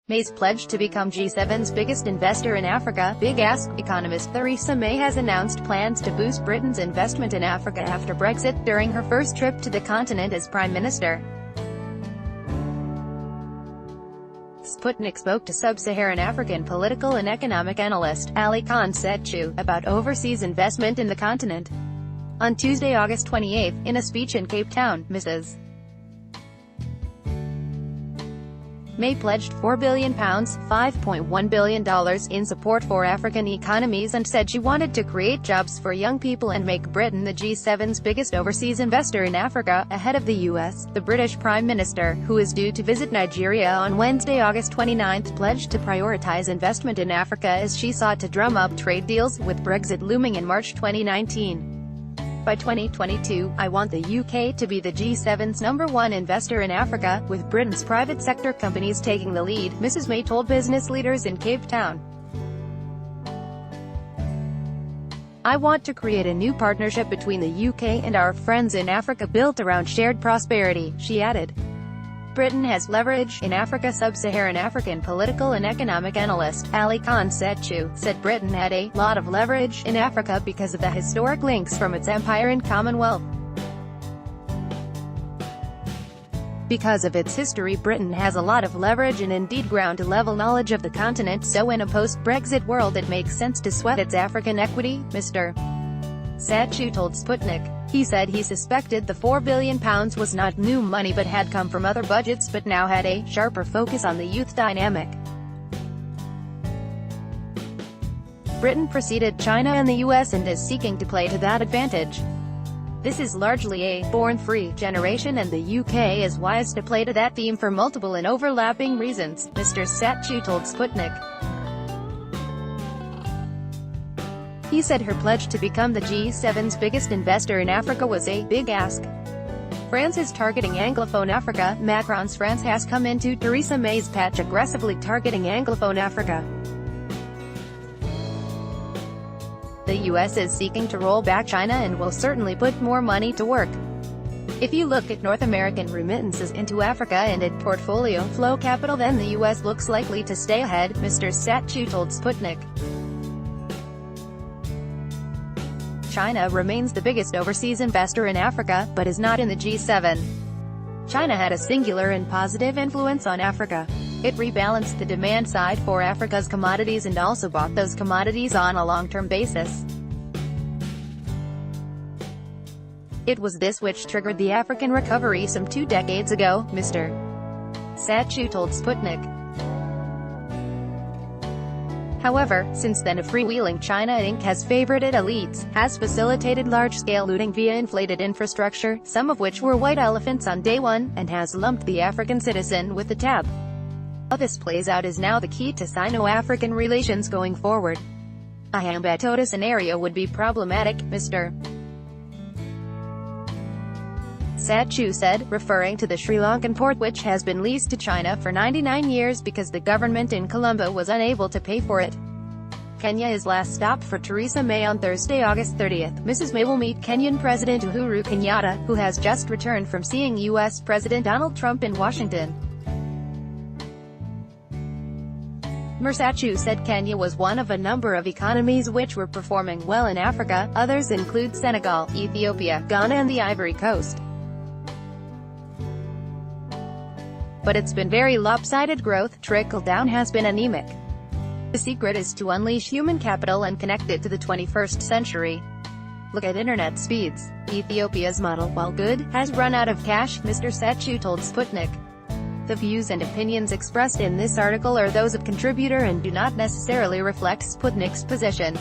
May's pledge to become G7's biggest investor in Africa, big ask. Economist Theresa May has announced plans to boost Britain's investment in Africa after Brexit, during her first trip to the continent as Prime Minister. Sputnik spoke to sub-Saharan African political and economic analyst, Ali Khan Setchu, about overseas investment in the continent. On Tuesday, August 28, in a speech in Cape Town, Mrs. May pledged £4 billion, $5.1 billion in support for African economies and said she wanted to create jobs for young people and make Britain the G7's biggest overseas investor in Africa, ahead of the US. The British Prime Minister, who is due to visit Nigeria on Wednesday, August 29, pledged to prioritise investment in Africa as she sought to drum up trade deals, with Brexit looming in March 2019. By 2022, I want the UK to be the G7's #1 investor in Africa, with Britain's private sector companies taking the lead, Mrs May told business leaders in Cape Town. I want to create a new partnership between the UK and our friends in Africa built around shared prosperity, she added. Britain has leverage in Africa. Sub-Saharan African political and economic analyst, Ali Khan Setchu, said Britain had a lot of leverage in Africa because of the historic links from its empire and Commonwealth. Because of its history, Britain has a lot of leverage and indeed ground-level knowledge of the continent, so in a post-Brexit world it makes sense to sweat its African equity, Mr. Setchu told Sputnik. He said he suspected the £4 billion was not new money but had come from other budgets, but now had a sharper focus on the youth dynamic. Britain preceded China and the US and is seeking to play to that advantage. This is largely a born-free generation, and the UK is wise to play to that theme for multiple and overlapping reasons, Mr. Setchu told Sputnik. He said her pledge to become the G7's biggest investor in Africa was a big ask. France is targeting Anglophone Africa. Macron's France has come into Theresa May's patch, aggressively targeting Anglophone Africa. The US is seeking to roll back China and will certainly put more money to work. If you look at North American remittances into Africa and at portfolio flow capital, then the US looks likely to stay ahead, Mr. Setchu told Sputnik. China remains the biggest overseas investor in Africa, but is not in the G7. China had a singular and positive influence on Africa. It rebalanced the demand side for Africa's commodities and also bought those commodities on a long-term basis. It was this which triggered the African recovery some 2 decades ago, Mr. Setchu told Sputnik. However, since then a freewheeling China Inc. has favorited elites, has facilitated large-scale looting via inflated infrastructure, some of which were white elephants on day one, and has lumped the African citizen with the tab. How this plays out is now the key to Sino-African relations going forward. A Hambatoda scenario would be problematic, Mr. Setchu said, referring to the Sri Lankan port which has been leased to China for 99 years because the government in Colombo was unable to pay for it. Kenya is last stop for Theresa May on Thursday, August 30. Mrs. May will meet Kenyan President Uhuru Kenyatta, who has just returned from seeing US President Donald Trump in Washington. Setchu said Kenya was one of a number of economies which were performing well in Africa. Others include Senegal, Ethiopia, Ghana and the Ivory Coast. But it's been very lopsided growth. Trickle-down has been anemic. The secret is to unleash human capital and connect it to the 21st century. Look at internet speeds. Ethiopia's model, while good, has run out of cash, Mr. Setchu told Sputnik. The views and opinions expressed in this article are those of contributor and do not necessarily reflect Sputnik's position.